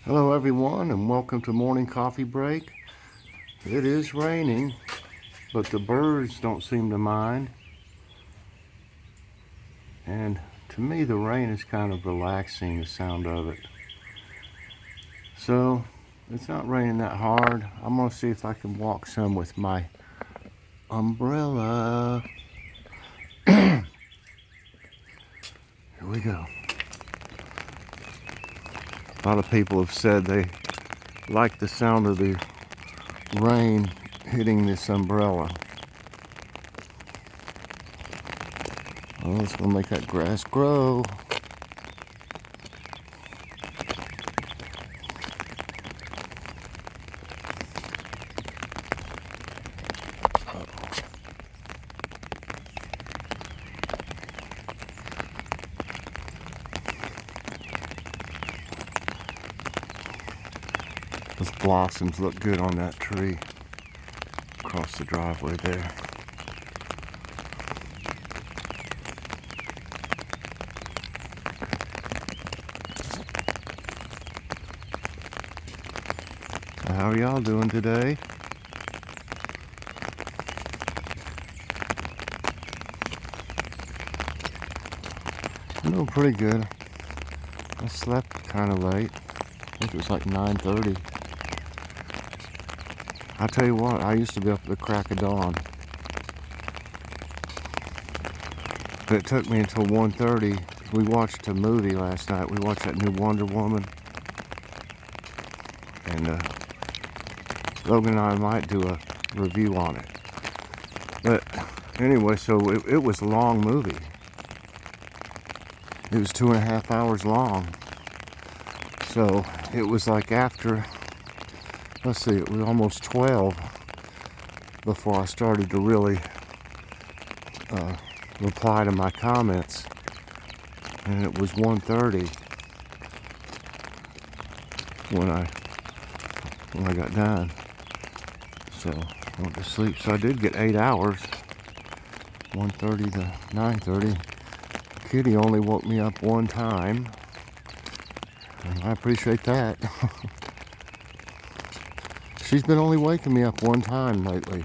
Hello everyone and welcome to Morning Coffee Break. It is raining, but the birds don't seem to mind. And to me the rain is kind of relaxing, the sound of it. So it's not raining that hard. I'm going to see if I can walk some with my umbrella. Here we go. A lot of people have said they like the sound of the rain hitting this umbrella. Oh, it's gonna make that grass grow. Those blossoms look good on that tree across the driveway there. How are y'all doing today? I'm doing pretty good. I slept kind of late. I think it was like 9:30. I tell you what, I used to be up at the crack of dawn. But it took me until 1:30. We watched a movie last night. We watched that new Wonder Woman. And Logan and I might do a review on it. But anyway, so it was a long movie. It was 2.5 hours long. So it was like after, let's see, it was almost 12 before I started to really reply to my comments. And it was 1:30 when I got done. So I went to sleep. So I did get 8 hours, 1:30 to 9:30. Kitty only woke me up one time, and I appreciate that. She's been only waking me up one time lately.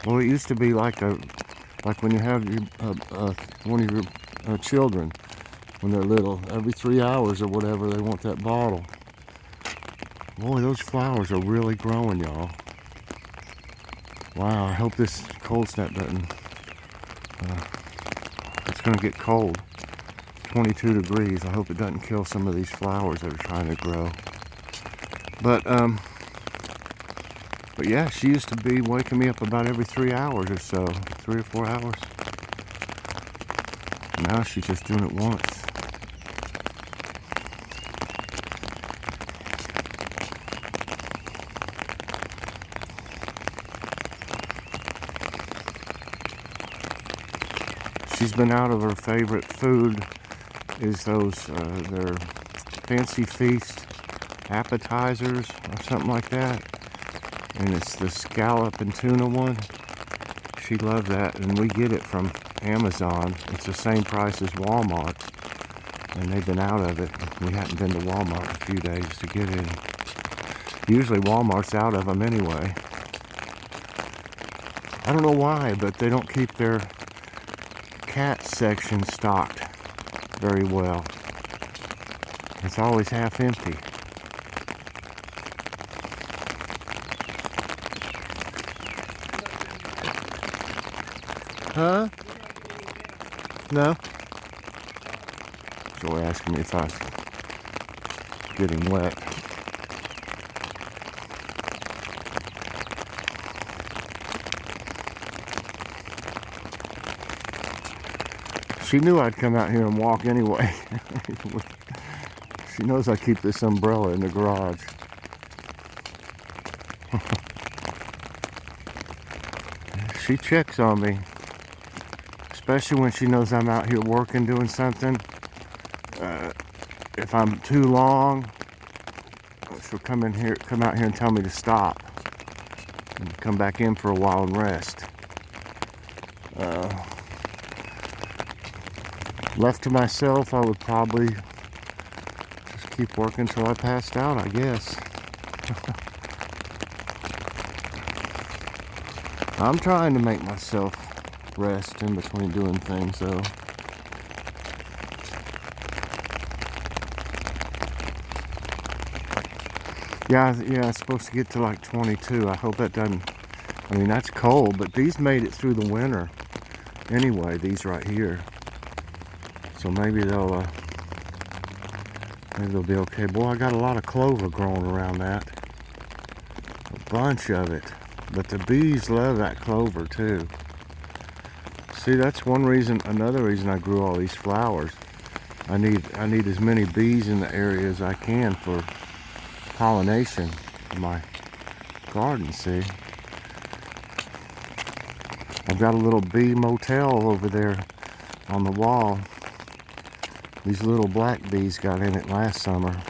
Well, it used to be like when you have your, one of your children when they're little. Every 3 hours or whatever, they want that bottle. Boy, those flowers are really growing, y'all. Wow, I hope this cold snap doesn't. It's going to get cold. 22 degrees. I hope it doesn't kill some of these flowers that are trying to grow. But yeah, she used to be waking me up about every 3 hours or so. 3 or 4 hours. Now she's just doing it once. She's been out of her favorite food is those their fancy feast appetizers or something like that. And it's the scallop and tuna one. She loved that, and we get it from Amazon. It's the same price as Walmart, and they've been out of it. We hadn't been to Walmart in a few days to get it. Usually Walmart's out of them anyway. I don't know why, but they don't keep their cat section stocked very well. It's always half empty. Huh? No? Joy asking me if I was getting wet. She knew I'd come out here and walk anyway. She knows I keep this umbrella in the garage. She checks on me, especially when she knows I'm out here working, doing something. If I'm too long, she'll come out here and tell me to stop and come back in for a while and rest. Left to myself, I would probably just keep working till I passed out, I guess. I'm trying to make myself rest in between doing things, though. Yeah, it's supposed to get to like 22. I hope that doesn't. I mean, that's cold, but these made it through the winter. Anyway, these right here. So maybe they'll be okay. Boy, I got a lot of clover growing around that. A bunch of it. But the bees love that clover too. See, that's one reason, another reason I grew all these flowers. I need as many bees in the area as I can for pollination in my garden, see. I've got a little bee motel over there on the wall. These little black bees got in it last summer.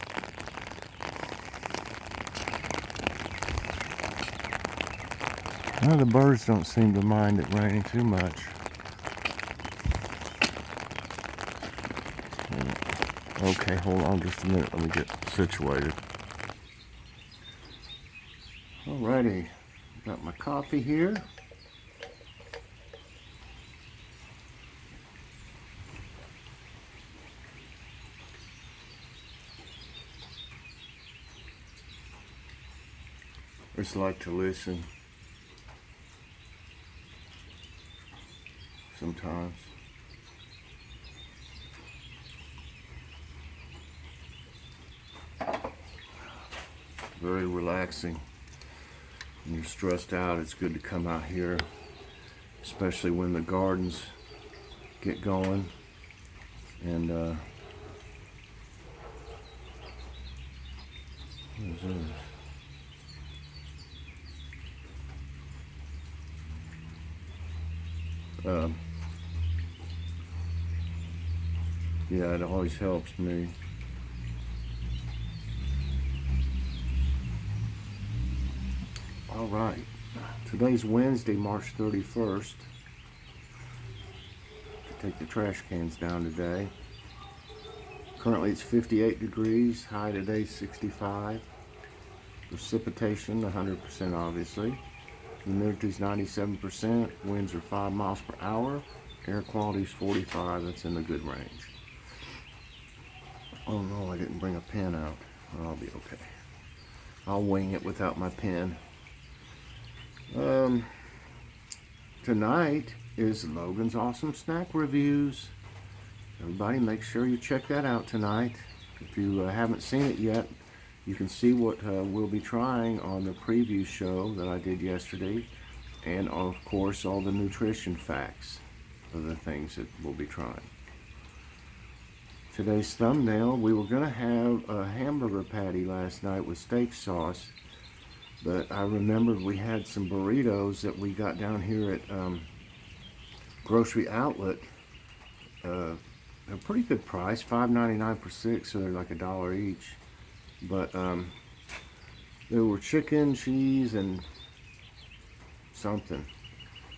Well, the birds don't seem to mind it raining too much. Okay, hold on just a minute. Let me get situated. Alrighty, got my coffee here. I just like to listen sometimes. Very relaxing. When you're stressed out, it's good to come out here, especially when the gardens get going. And what is this? Yeah, it always helps me. All right, today's Wednesday, March 31st. Take the trash cans down today. Currently it's 58 degrees, high today 65. Precipitation 100% obviously. Humidity's 97%, winds are 5 miles per hour, air quality's 45, that's in the good range. Oh no, I didn't bring a pen out. I'll be okay. I'll wing it without my pen. Tonight is Logan's Awesome Snack Reviews. Everybody make sure you check that out tonight. If you haven't seen it yet, you can see what we'll be trying on the preview show that I did yesterday, and of course all the nutrition facts of the things that we'll be trying. Today's thumbnail, we were going to have a hamburger patty last night with steak sauce, but I remembered we had some burritos that we got down here at Grocery Outlet. A pretty good price, $5.99 for 6, so they're like $1 each. But there were chicken, cheese, and something.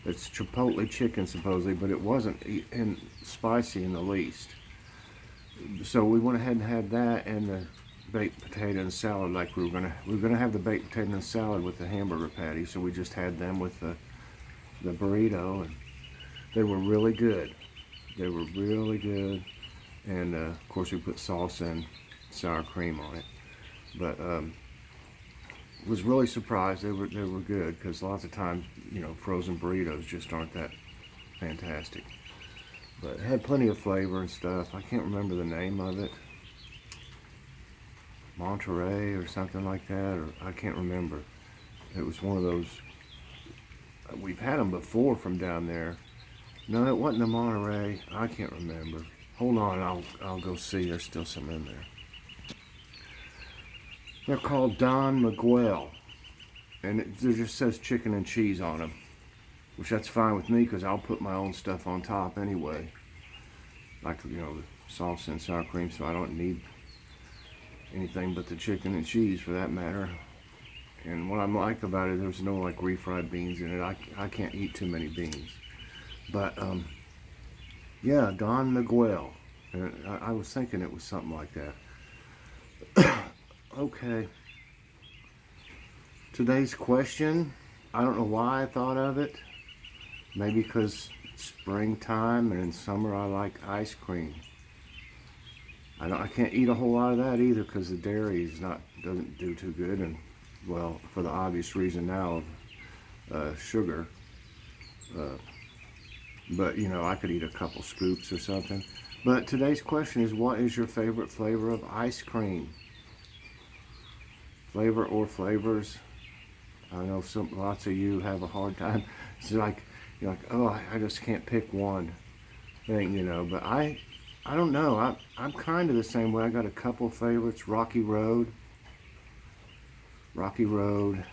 It's chipotle chicken supposedly, but it wasn't spicy in the least. So we went ahead and had that and the baked potato and salad like we were gonna have the baked potato and salad with the hamburger patty. So we just had them with the burrito, and they were really good. They were really good, and of course we put salsa and sour cream on it. But was really surprised they were good, because lots of times, you know, frozen burritos just aren't that fantastic. But it had plenty of flavor and stuff. I can't remember the name of it. Monterey or something like that, or I can't remember. It was one of those. We've had them before from down there. No, it wasn't a Monterey. I can't remember. Hold on, I'll go see. There's still some in there. They're called Don Miguel, and it just says chicken and cheese on them, which that's fine with me because I'll put my own stuff on top anyway, like, you know, the salsa and sour cream, so I don't need anything but the chicken and cheese for that matter. And what I like about it, there's no like refried beans in it. I can't eat too many beans. But yeah, Don Miguel. And I was thinking it was something like that. Okay. Today's question, I don't know why I thought of it. Maybe because it's springtime and in summer I like ice cream. I can't eat a whole lot of that either because the dairy doesn't do too good, and well, for the obvious reason now of sugar. But you know, I could eat a couple scoops or something. But today's question is, what is your favorite flavor of ice cream? Flavor or flavors? I know lots of you have a hard time. It's like you're like, oh, I just can't pick one thing, you know. But I don't know. I'm kind of the same way. I got a couple favorites. Rocky Road. Rocky Road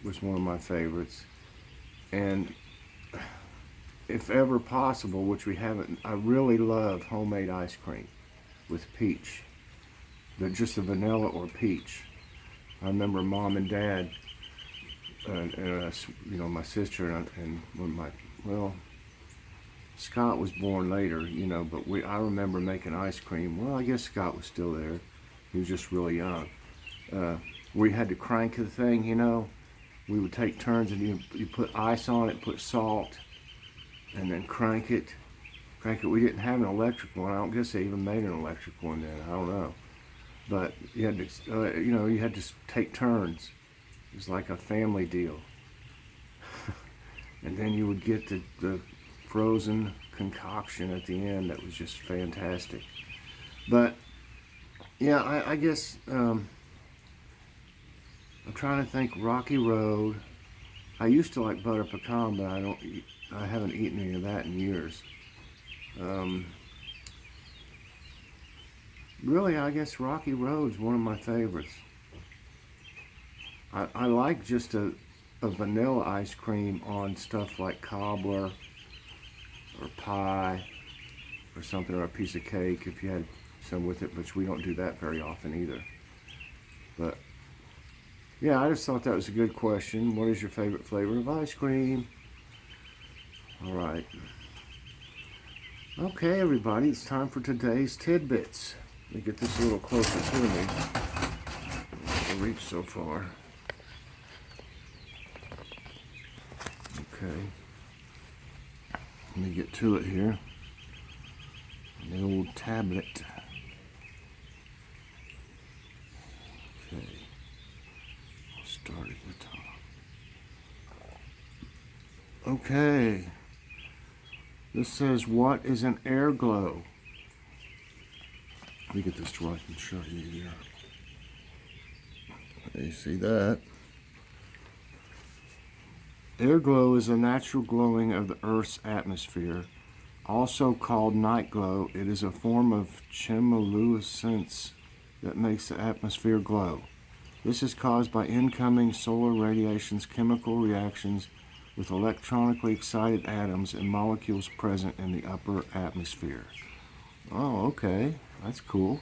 was one of my favorites, and if ever possible, which we haven't, I really love homemade ice cream with peach. Just the vanilla or peach. I remember Mom and Dad, and you know, my sister and when Scott was born later, you know, but I remember making ice cream. Well, I guess Scott was still there. He was just really young. We had to crank the thing, you know. We would take turns, and you put ice on it, put salt, and then crank it. We didn't have an electric one. I don't guess they even made an electric one then. I don't know. But you had to, you know, you had to take turns. It was like a family deal. And then you would get the frozen concoction at the end that was just fantastic. But yeah, I guess I'm trying to think. Rocky Road. I used to like butter pecan, but I haven't eaten any of that in years. Really, I guess Rocky Road's one of my favorites. I like just a vanilla ice cream on stuff like cobbler or pie or something, or a piece of cake if you had some with it, but we don't do that very often either. But yeah, I just thought that was a good question. What is your favorite flavor of ice cream? All right. Okay, everybody, it's time for today's tidbits. Let me get this a little closer to me. I'll reach so far. Okay. Let me get to it here. The old tablet. Okay. I'll start at the top. Okay. This says, what is an air glow? Let me get this so I can show you here. You see that? Air glow is a natural glowing of the Earth's atmosphere. Also called night glow, it is a form of chemiluminescence that makes the atmosphere glow. This is caused by incoming solar radiation's chemical reactions with electronically excited atoms and molecules present in the upper atmosphere. Oh, okay. That's cool.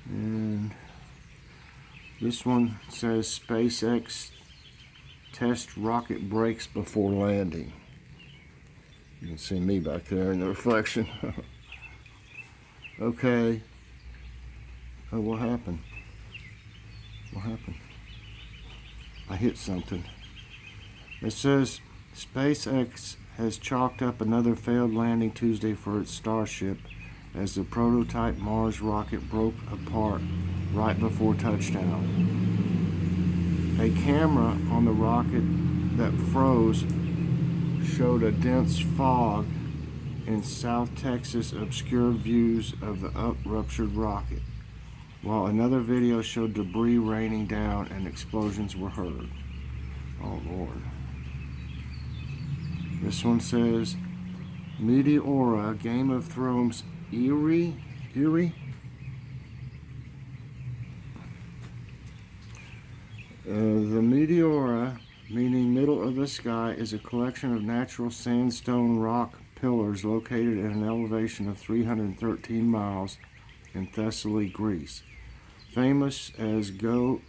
And this one says SpaceX test rocket brakes before landing. You can see me back there in the reflection. Okay. Oh, what happened? What happened? I hit something. It says SpaceX has chalked up another failed landing Tuesday for its Starship as the prototype Mars rocket broke apart right before touchdown. A camera on the rocket that froze showed a dense fog in South Texas obscured views of the ruptured rocket, while another video showed debris raining down and explosions were heard. Oh, Lord. This one says, Meteora, Game of Thrones, Eerie? The Meteora, meaning middle of the sky, is a collection of natural sandstone rock pillars located at an elevation of 313 miles in Thessaly, Greece. Famous as Goatees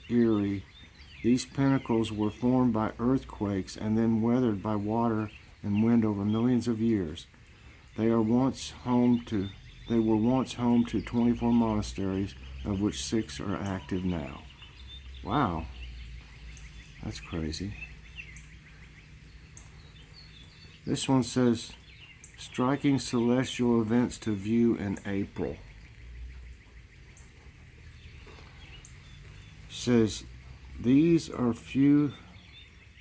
Eerie, these pinnacles were formed by earthquakes and then weathered by water and wind over millions of years. They were once home to 24 monasteries, of which 6 are active now. Wow, that's crazy. This one says, striking celestial events to view in April. Says, these are few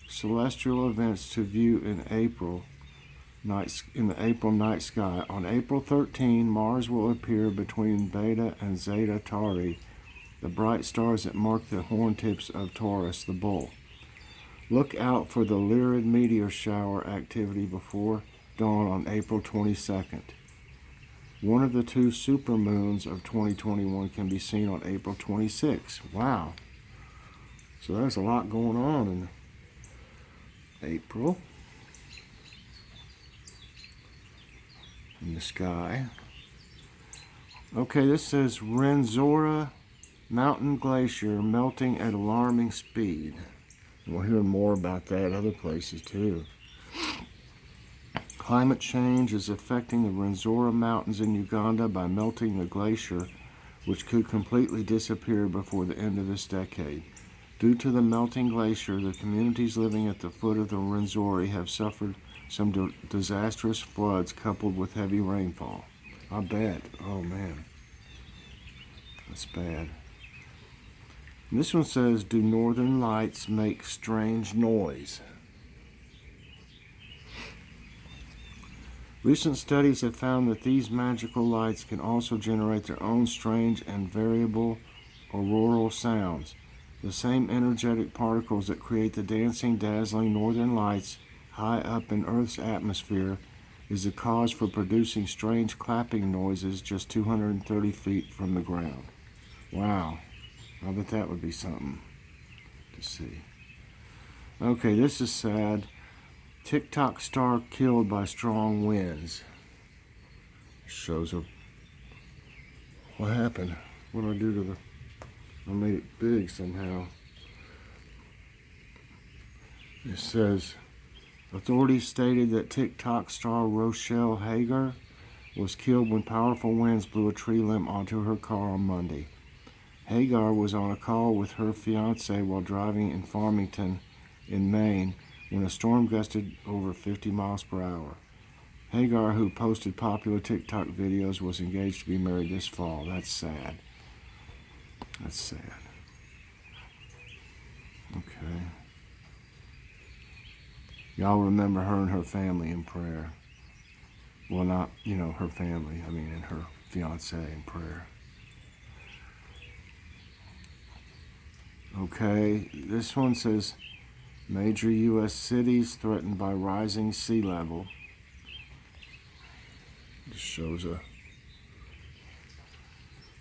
celestial events to view in the April night sky. On April 13, Mars will appear between Beta and Zeta Tauri, the bright stars that mark the horn tips of Taurus, the bull. Look out for the Lyrid meteor shower activity before dawn on April 22nd. One of the 2 supermoons of 2021 can be seen on April 26th. Wow. So there's a lot going on in April in the sky. Okay, this says Renzora mountain glacier melting at alarming speed. We'll hear more about that other places too. Climate change is affecting the Rwenzori Mountains in Uganda by melting the glacier, which could completely disappear before the end of this decade. Due to the melting glacier, the communities living at the foot of the Rwenzori have suffered some disastrous floods coupled with heavy rainfall. I bet. Oh man, that's bad. And this one says, do northern lights make strange noise? Recent studies have found that these magical lights can also generate their own strange and variable auroral sounds. The same energetic particles that create the dancing, dazzling northern lights high up in Earth's atmosphere is the cause for producing strange clapping noises just 230 feet from the ground. Wow, I bet that would be something to see. Okay, this is sad. TikTok star killed by strong winds. Shows up. What happened? What did I do to the... I made it big somehow. It says, authorities stated that TikTok star Rochelle Hager was killed when powerful winds blew a tree limb onto her car on Monday. Hagar was on a call with her fiance while driving in Farmington in Maine when a storm gusted over 50 miles per hour. Hagar, who posted popular TikTok videos, was engaged to be married this fall. That's sad. That's sad. Okay. Y'all remember her and her family in prayer. Well, not, her family. I mean, and her fiance in prayer. Okay, this one says, major U.S. cities threatened by rising sea level. This shows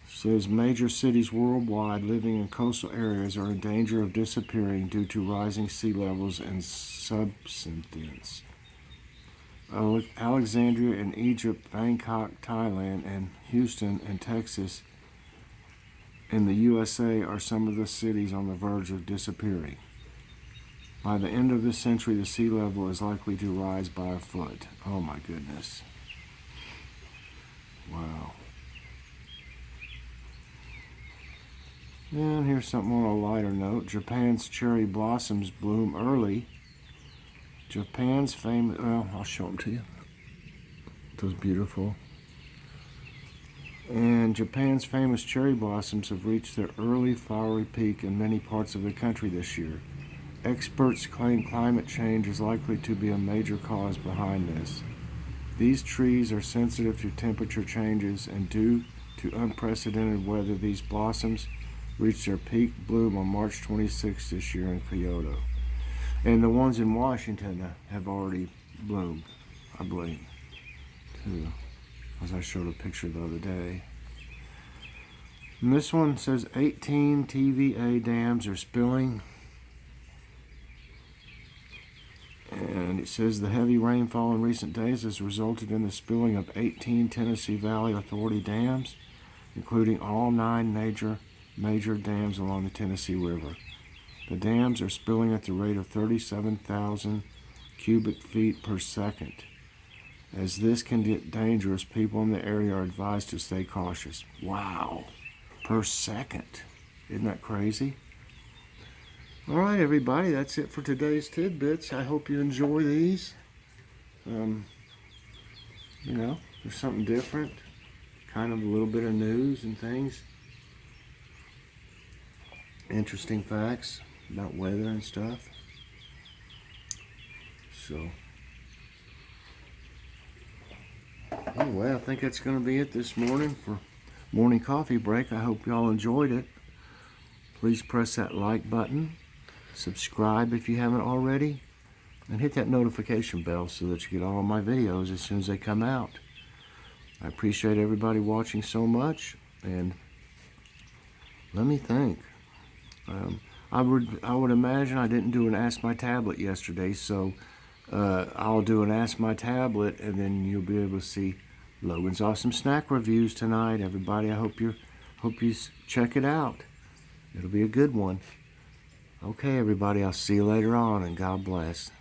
says major cities worldwide living in coastal areas are in danger of disappearing due to rising sea levels and subsidence. Alexandria in Egypt, Bangkok, Thailand, and Houston in Texas in the USA are some of the cities on the verge of disappearing. By the end of this century, the sea level is likely to rise by a foot. Oh my goodness. Wow. And here's something on a lighter note. Japan's cherry blossoms bloom early. Japan's famous... Well, I'll show them to you. Those beautiful. And Japan's famous cherry blossoms have reached their early flowery peak in many parts of the country this year. Experts claim climate change is likely to be a major cause behind this. These trees are sensitive to temperature changes, and due to unprecedented weather, these blossoms reached their peak bloom on March 26th this year in Kyoto. And the ones in Washington have already bloomed, I believe, too, as I showed a picture the other day. And this one says 18 TVA dams are spilling. And it says the heavy rainfall in recent days has resulted in the spilling of 18 Tennessee Valley Authority dams, including all 9 major dams along the Tennessee River. The dams are spilling at the rate of 37,000 cubic feet per second. As this can get dangerous, people in the area are advised to stay cautious. Wow, per second. Isn't that crazy? All right, everybody, that's it for today's tidbits. I hope you enjoy these. You know, there's something different, kind of a little bit of news and things. Interesting facts about weather and stuff. So, anyway, I think that's going to be it this morning for morning coffee break. I hope y'all enjoyed it. Please press that like button, subscribe if you haven't already, and hit that notification bell so that you get all my videos as soon as they come out. I appreciate everybody watching so much, and let me think. I would imagine I didn't do an Ask My Tablet yesterday, so I'll do an Ask My Tablet, and then you'll be able to see Logan's awesome snack reviews tonight. Everybody, I hope you check it out. It'll be a good one. Okay, everybody, I'll see you later on, and God bless.